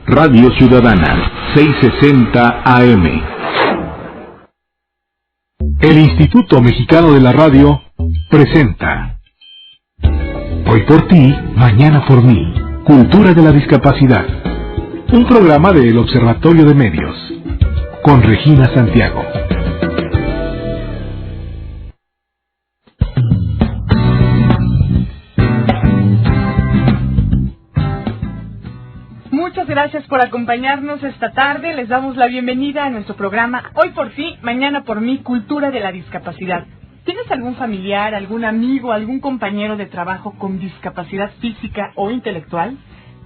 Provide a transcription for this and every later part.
Radio Ciudadana, 660 AM. El Instituto Mexicano de la Radio presenta Hoy por ti, mañana por mí. Cultura de la discapacidad. Un programa del Observatorio de Medios. Con Regina Santiago. Muchas gracias por acompañarnos esta tarde. Les damos la bienvenida a nuestro programa Hoy por ti, mañana por mí, Cultura de la Discapacidad. ¿Tienes algún familiar, algún amigo, algún compañero de trabajo con discapacidad física o intelectual?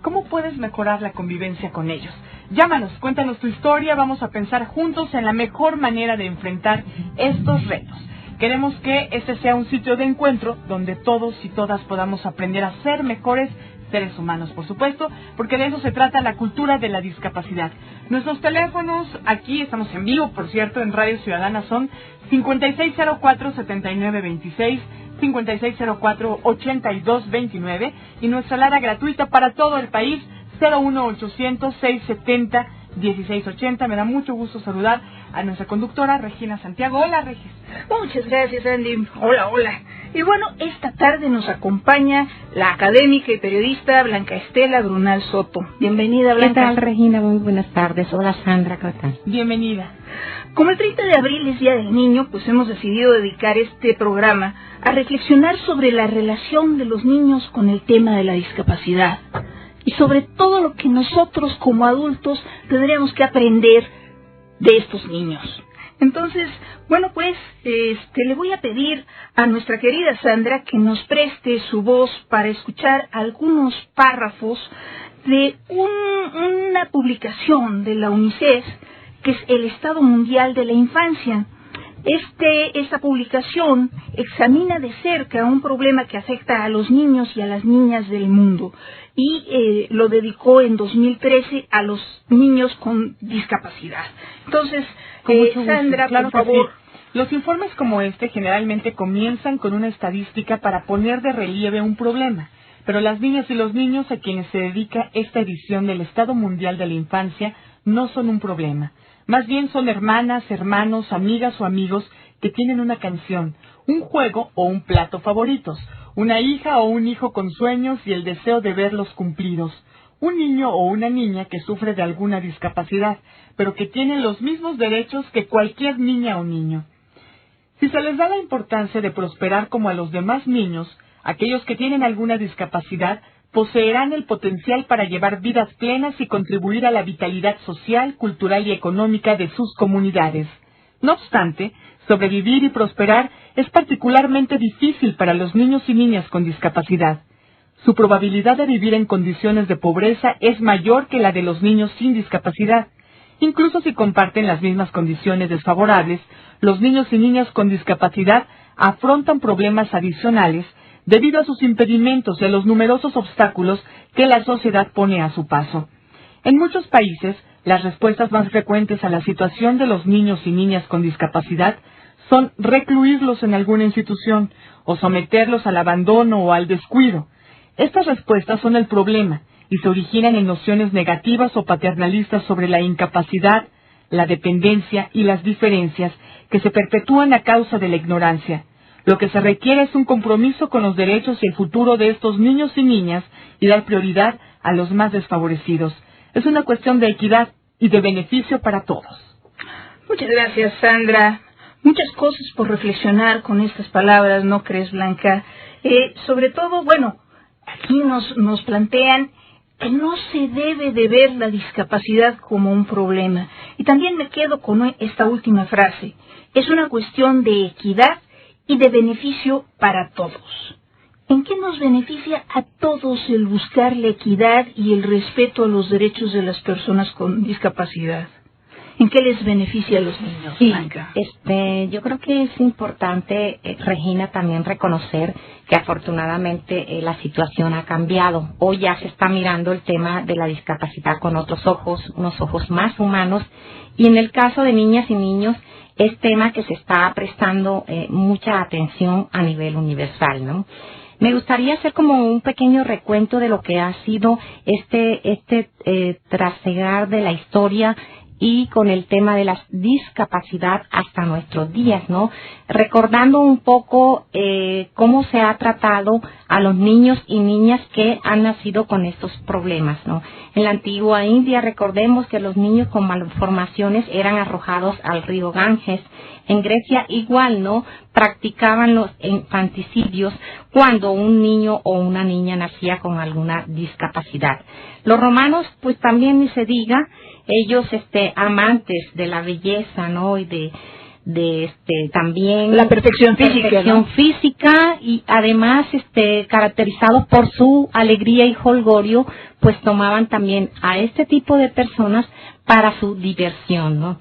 ¿Cómo puedes mejorar la convivencia con ellos? Llámanos, cuéntanos tu historia, vamos a pensar juntos en la mejor manera de enfrentar estos retos. Queremos que este sea un sitio de encuentro donde todos y todas podamos aprender a ser mejores seres humanos, por supuesto, porque de eso se trata la cultura de la discapacidad. Nuestros teléfonos, aquí estamos en vivo, por cierto, en Radio Ciudadana, son 5604-7926, 5604-8229 y nuestra alada gratuita para todo el país, 01800-670-1680. Me da mucho gusto saludar a nuestra conductora Regina Santiago. Hola, Regis. Muchas gracias, Andy. Hola, hola. Y bueno, esta tarde nos acompaña la académica y periodista Blanca Estela Brunal Soto. Bienvenida, Blanca. ¿Qué tal, Regina? Muy buenas tardes. Hola, Sandra, ¿qué tal? Bienvenida. Como el 30 de abril es Día del Niño, pues hemos decidido dedicar este programa a reflexionar sobre la relación de los niños con el tema de la discapacidad y sobre todo lo que nosotros como adultos tendríamos que aprender de estos niños. Entonces, bueno, pues le voy a pedir a nuestra querida Sandra que nos preste su voz para escuchar algunos párrafos de una publicación de la UNICEF, que es el Estado Mundial de la Infancia. Esta publicación examina de cerca un problema que afecta a los niños y a las niñas del mundo y lo dedicó en 2013 a los niños con discapacidad. Entonces, Sandra, claro, por favor. Sí. Los informes como este generalmente comienzan con una estadística para poner de relieve un problema, pero las niñas y los niños a quienes se dedica esta edición del Estado Mundial de la Infancia no son un problema. Más bien son hermanas, hermanos, amigas o amigos que tienen una canción, un juego o un plato favoritos, una hija o un hijo con sueños y el deseo de verlos cumplidos, un niño o una niña que sufre de alguna discapacidad, pero que tiene los mismos derechos que cualquier niña o niño. Si se les da la importancia de prosperar como a los demás niños, aquellos que tienen alguna discapacidad poseerán el potencial para llevar vidas plenas y contribuir a la vitalidad social, cultural y económica de sus comunidades. No obstante, sobrevivir y prosperar es particularmente difícil para los niños y niñas con discapacidad. Su probabilidad de vivir en condiciones de pobreza es mayor que la de los niños sin discapacidad. Incluso si comparten las mismas condiciones desfavorables, los niños y niñas con discapacidad afrontan problemas adicionales debido a sus impedimentos y a los numerosos obstáculos que la sociedad pone a su paso. En muchos países, las respuestas más frecuentes a la situación de los niños y niñas con discapacidad son recluirlos en alguna institución o someterlos al abandono o al descuido. Estas respuestas son el problema y se originan en nociones negativas o paternalistas sobre la incapacidad, la dependencia y las diferencias que se perpetúan a causa de la ignorancia. Lo que se requiere es un compromiso con los derechos y el futuro de estos niños y niñas y dar prioridad a los más desfavorecidos. Es una cuestión de equidad y de beneficio para todos. Muchas gracias, Sandra. Muchas cosas por reflexionar con estas palabras, ¿no crees, Blanca? Sobre todo, bueno, aquí nos plantean que no se debe de ver la discapacidad como un problema. Y también me quedo con esta última frase. Es una cuestión de equidad y de beneficio para todos. ¿En qué nos beneficia a todos el buscar la equidad y el respeto a los derechos de las personas con discapacidad? ¿En qué les beneficia a los niños, Blanca? Yo creo que es importante, Regina, también reconocer que afortunadamente la situación ha cambiado. Hoy ya se está mirando el tema de la discapacidad con otros ojos, unos ojos más humanos, y en el caso de niñas y niños es tema que se está prestando mucha atención a nivel universal, ¿no? Me gustaría hacer como un pequeño recuento de lo que ha sido este trasegar de la historia y con el tema de la discapacidad hasta nuestros días, ¿no? Recordando un poco cómo se ha tratado a los niños y niñas que han nacido con estos problemas, ¿no? En la antigua India, recordemos que los niños con malformaciones eran arrojados al río Ganges. En Grecia igual, ¿no? Practicaban los infanticidios cuando un niño o una niña nacía con alguna discapacidad. Los romanos, pues también ni se diga, ellos amantes de la belleza, ¿no? Y de también la perfección física, y además caracterizados por su alegría y jolgorio, pues tomaban también a este tipo de personas para su diversión, ¿no?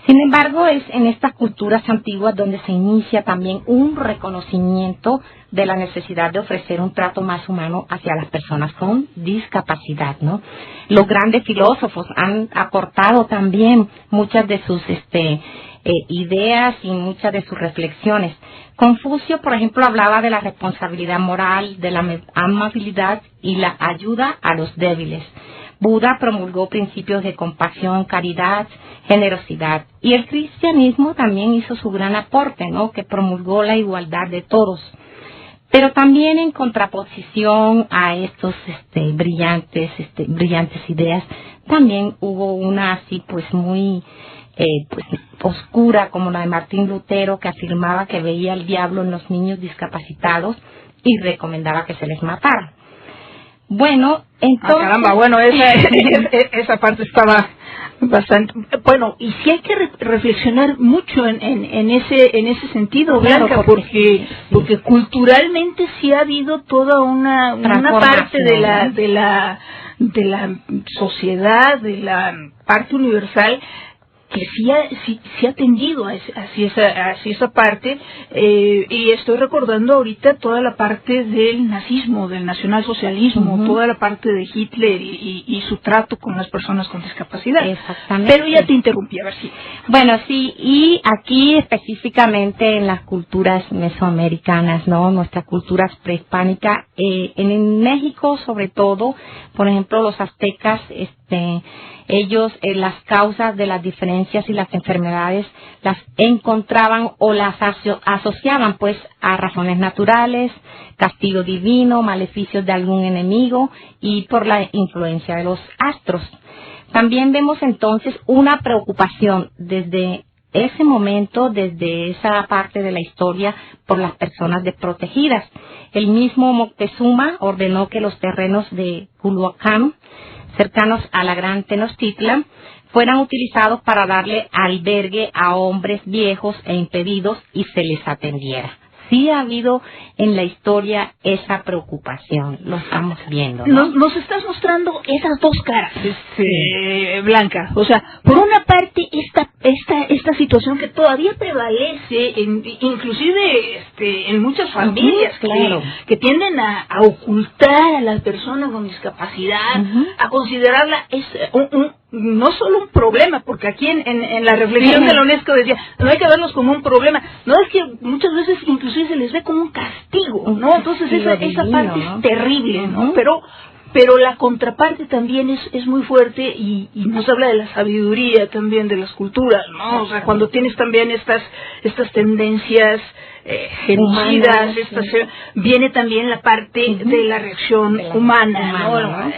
Sin embargo, es en estas culturas antiguas donde se inicia también un reconocimiento de la necesidad de ofrecer un trato más humano hacia las personas con discapacidad, ¿no? Los grandes filósofos han aportado también muchas de sus ideas y muchas de sus reflexiones. Confucio, por ejemplo, hablaba de la responsabilidad moral, de la amabilidad y la ayuda a los débiles. Buda promulgó principios de compasión, caridad, generosidad. Y el cristianismo también hizo su gran aporte, ¿no? Que promulgó la igualdad de todos. Pero también en contraposición a estos brillantes ideas, también hubo una así pues muy oscura, como la de Martín Lutero, que afirmaba que veía al diablo en los niños discapacitados y recomendaba que se les matara. Bueno, entonces... caramba, bueno, esa parte estaba bastante... Bueno, y sí hay que reflexionar mucho en ese sentido, claro, Blanca, porque culturalmente sí ha habido toda una parte de la sociedad, de la parte universal, que sí ha tendido hacia esa parte, y estoy recordando ahorita toda la parte del nazismo, del nacionalsocialismo, toda la parte de Hitler y su trato con las personas con discapacidad. Exactamente. Pero ya te interrumpí, a ver si... Bueno, sí, y aquí específicamente en las culturas mesoamericanas, ¿no? Nuestras culturas prehispánicas, en México sobre todo, por ejemplo, los aztecas, ellos las causas de las diferencias y las enfermedades las encontraban o las asociaban pues a razones naturales, castigo divino, maleficios de algún enemigo y por la influencia de los astros. También vemos entonces una preocupación desde ese momento, desde esa parte de la historia, por las personas desprotegidas. El mismo Moctezuma ordenó que los terrenos de Culhuacán, cercanos a la Gran Tenochtitlan, fueran utilizados para darle albergue a hombres viejos e impedidos y se les atendiera. Sí ha habido en la historia esa preocupación, lo estamos viendo, ¿no? Nos estás mostrando esas dos caras, Blanca. O sea, por una parte esta situación que todavía prevalece, inclusive en muchas familias, claro, que tienden a ocultar a las personas con discapacidad, a considerarla no solo un problema, porque aquí en la reflexión de la UNESCO decía, no hay que verlos como un problema, no, es que muchas veces inclusive se les ve como un castigo, ¿no? Entonces esa parte es terrible, ¿no? Pero la contraparte también es muy fuerte y nos habla de la sabiduría también de las culturas, ¿no? O sea, cuando tienes también estas tendencias genocidas, viene también la parte de la reacción humana, ¿no?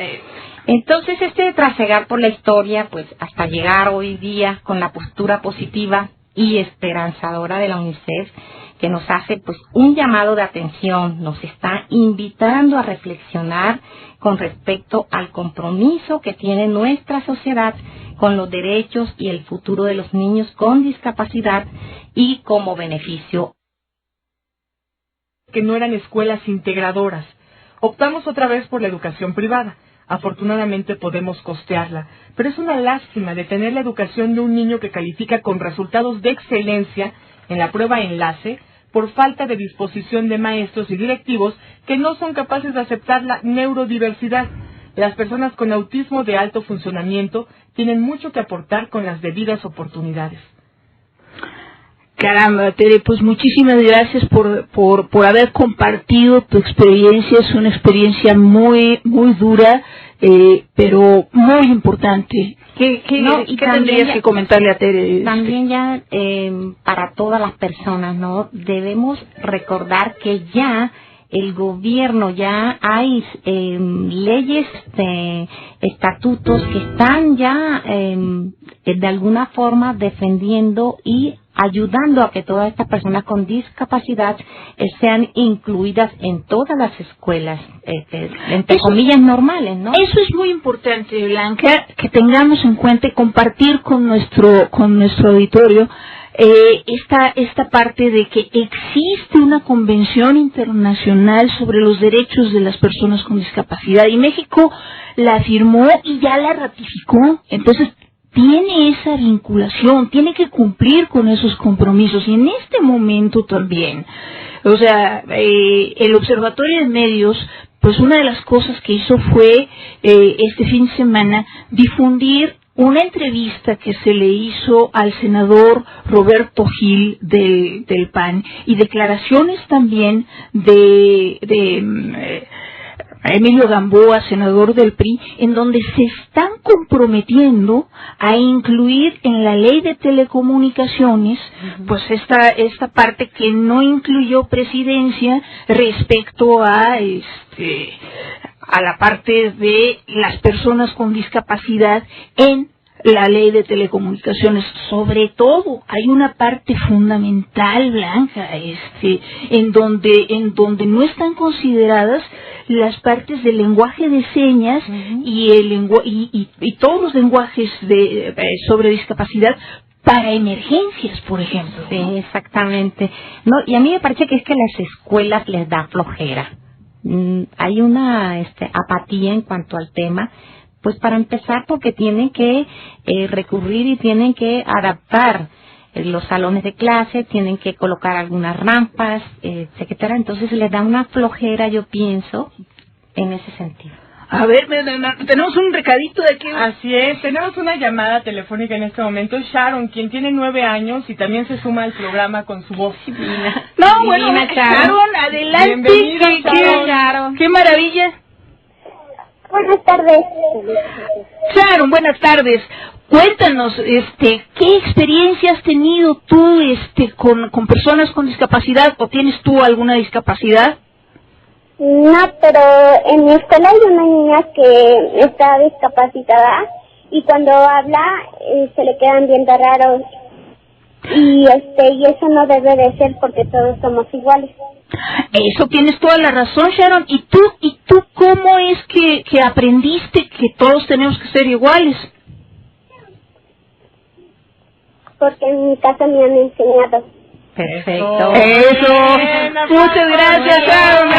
Entonces trasegar por la historia, pues hasta llegar hoy día con la postura positiva y esperanzadora de la UNICEF, que nos hace pues un llamado de atención, nos está invitando a reflexionar con respecto al compromiso que tiene nuestra sociedad con los derechos y el futuro de los niños con discapacidad y como beneficio. Que no eran escuelas integradoras. Optamos otra vez por la educación privada. Afortunadamente podemos costearla, pero es una lástima detener la educación de un niño que califica con resultados de excelencia en la prueba enlace por falta de disposición de maestros y directivos que no son capaces de aceptar la neurodiversidad. Las personas con autismo de alto funcionamiento tienen mucho que aportar con las debidas oportunidades. Caramba, Tere, pues muchísimas gracias por haber compartido tu experiencia. Es una experiencia muy dura, pero muy importante. ¿Qué tendrías que comentarle a Tere? También ya para todas las personas, ¿no? Debemos recordar que ya el gobierno, ya hay leyes, estatutos que están ya de alguna forma defendiendo y ayudando a que todas estas personas con discapacidad sean incluidas en todas las escuelas, entre comillas, normales, ¿no? Eso es muy importante, Blanca, que tengamos en cuenta y compartir con nuestro auditorio esta parte de que existe una convención internacional sobre los derechos de las personas con discapacidad y México la firmó y ya la ratificó. Entonces tiene esa vinculación, tiene que cumplir con esos compromisos y en este momento también, o sea, el Observatorio de Medios, pues una de las cosas que hizo fue este fin de semana difundir una entrevista que se le hizo al senador Roberto Gil del PAN y declaraciones también de Emilio Gamboa, senador del PRI, en donde se están comprometiendo a incluir en la ley de telecomunicaciones, pues esta parte que no incluyó presidencia respecto a la parte de las personas con discapacidad en la ley de telecomunicaciones. Sobre todo hay una parte fundamental, Blanca, en donde no están consideradas las partes del lenguaje de señas y todos los lenguajes sobre discapacidad para emergencias, por ejemplo. Sí, exactamente. No, y a mí me parece que es que las escuelas les da flojera. Hay una apatía en cuanto al tema, pues para empezar porque tienen que recurrir y tienen que adaptar los salones de clase, tienen que colocar algunas rampas, etcétera. Entonces les da una flojera, yo pienso, en ese sentido. A ver, tenemos un recadito de aquí. Así es, tenemos una llamada telefónica en este momento. Sharon, quien tiene 9 años y también se suma al programa con su voz divina. Sharon, adelante. Sharon. ¡Qué maravilla! Buenas tardes. Sharon, buenas tardes. Cuéntanos, ¿qué experiencia has tenido tú, con personas con discapacidad, o tienes tú alguna discapacidad? No, pero en mi escuela hay una niña que está discapacitada y cuando habla se le quedan viendo raros y eso no debe de ser porque todos somos iguales. Eso tienes toda la razón, Sharon. ¿Y tú cómo es que aprendiste que todos tenemos que ser iguales? Porque en mi casa me han enseñado. Perfecto. Eso. Muchas gracias, Sharon.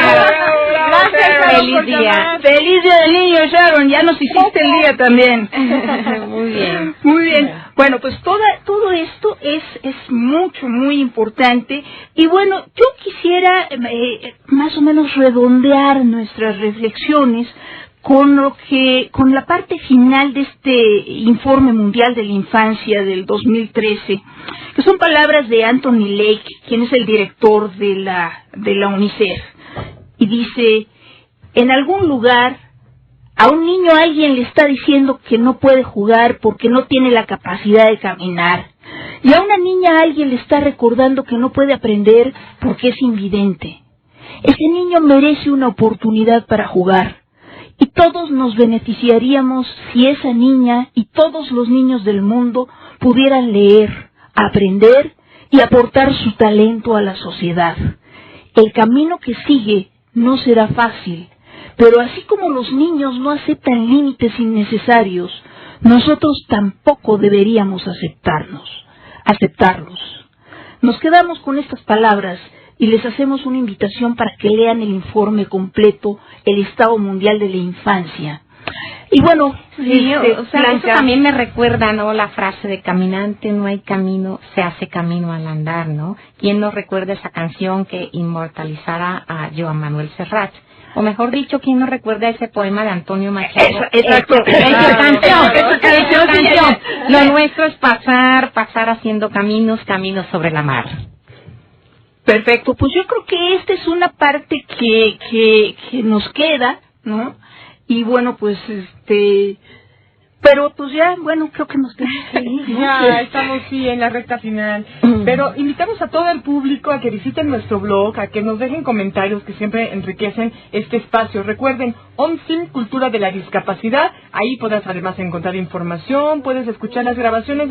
Gracias, feliz día. Feliz día del niño, Sharon. Ya nos hiciste el día también. Muy bien. Muy bien. Bueno, pues todo esto es muy importante. Y bueno, yo quisiera más o menos redondear nuestras reflexiones con la parte final de este informe mundial de la infancia del 2013, que son palabras de Anthony Lake, quien es el director de la UNICEF, y dice: en algún lugar a un niño alguien le está diciendo que no puede jugar porque no tiene la capacidad de caminar, y a una niña alguien le está recordando que no puede aprender porque es invidente. Ese niño merece una oportunidad para jugar. Y todos nos beneficiaríamos si esa niña y todos los niños del mundo pudieran leer, aprender y aportar su talento a la sociedad. El camino que sigue no será fácil, pero así como los niños no aceptan límites innecesarios, nosotros tampoco deberíamos aceptarlos. Nos quedamos con estas palabras y les hacemos una invitación para que lean el informe completo, el Estado Mundial de la Infancia. Y bueno, sí, eso también me recuerda, ¿no?, la frase de caminante no hay camino, se hace camino al andar, ¿no? ¿Quién nos recuerda esa canción que inmortalizara a Joan Manuel Serrat? O mejor dicho, ¿quién no recuerda ese poema de Antonio Machado? Exacto. Esa canción. Lo nuestro es pasar haciendo caminos sobre la mar. Perfecto, pues yo creo que esta es una parte que nos queda, ¿no? Y bueno, pues pero pues ya, bueno, creo que nos tenemos que ir, ¿no? Ya, estamos sí en la recta final. Pero invitamos a todo el público a que visiten nuestro blog, a que nos dejen comentarios que siempre enriquecen este espacio. Recuerden, OMSIM, Cultura de la Discapacidad. Ahí podrás además encontrar información, puedes escuchar las grabaciones